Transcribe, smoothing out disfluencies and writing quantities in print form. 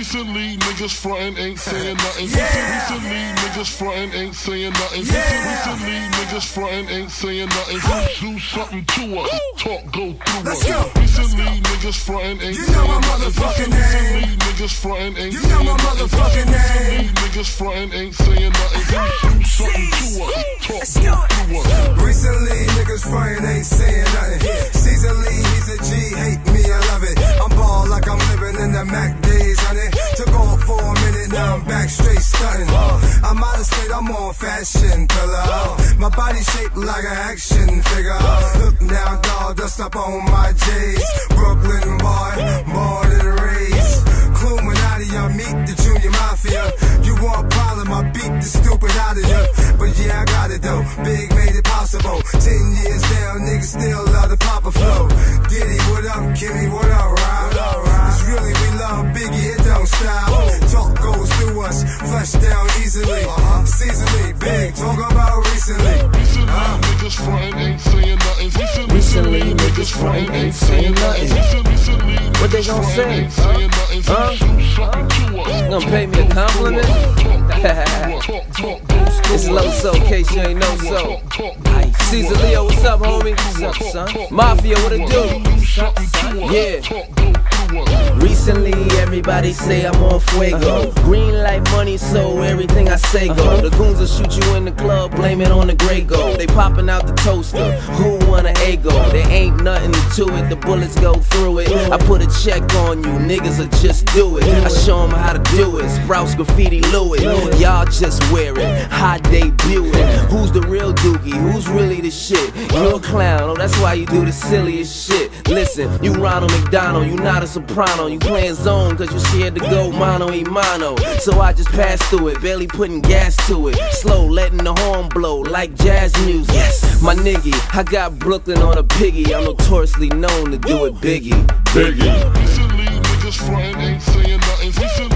Recently, niggas frontin' ain't saying nothing. Recently, niggas frontin' ain't saying nothing. Recently, niggas frontin' ain't saying nothing. Do something to us, talk go through us. Recently, niggas frontin' ain't saying nothing. Recently, niggas frontin' ain't saying nothing. Recently, niggas frontin' ain't saying nothing. Do something to us, talk go through us. Recently, niggas frontin' ain't saying nothing. Seasonally, he's a G, hate me, I love it. I'm ball like I'm living in the Mac days, honey. Took off for a minute, now I'm back straight stunting. I'm out of state, I'm on fashion pillar. My body shaped like an action figure. Look down, dog, dust up on my J's. Brooklyn boy, born and raised. Illuminati, I meet the junior mafia. You want problem, I beat the stupid out of you. But yeah, I got it though, Big made it possible. 10 years down, niggas still love the Papa flow. Diddy, what up, Kimmy, what up, Rob? Cause really we love Biggie, it don't stop. Talk goes through us, flush down easily. Seasonally, Big, talk about recently. Niggas frontin' ain't saying nothing. Recently, niggas frontin' ain't saying nothing. What they gon' say? Gonna pay me a compliment? It's Loso, in case you ain't know so. Caesar Leo, what's up, homie? What's up, son? Mafia, what it do? Yeah. Recently, everybody say I'm on fuego. Green light money, so everything I say go. The goons will shoot you in the club, blame it on the gray gold. They popping out the toaster, who want an ego? There ain't nothing to it, the bullets go through it. I put a check on you, niggas will just do it. I show them how to do it, Sprouts Graffiti Louis. Y'all just wear it, hot debut it. Who's the real dookie? Who's really the shit? You a clown, oh that's why you do the silliest shit. Listen, you Ronald McDonald, you not a soprano. You playing zone cause you scared to go mano y mano. So I just pass through it, barely putting gas to it. Slow, letting the horn blow like jazz music. Yes, my nigga, I got Brooklyn on a piggy. I'm notoriously known to do it biggie. Recently, niggas frontin' ain't saying nothing.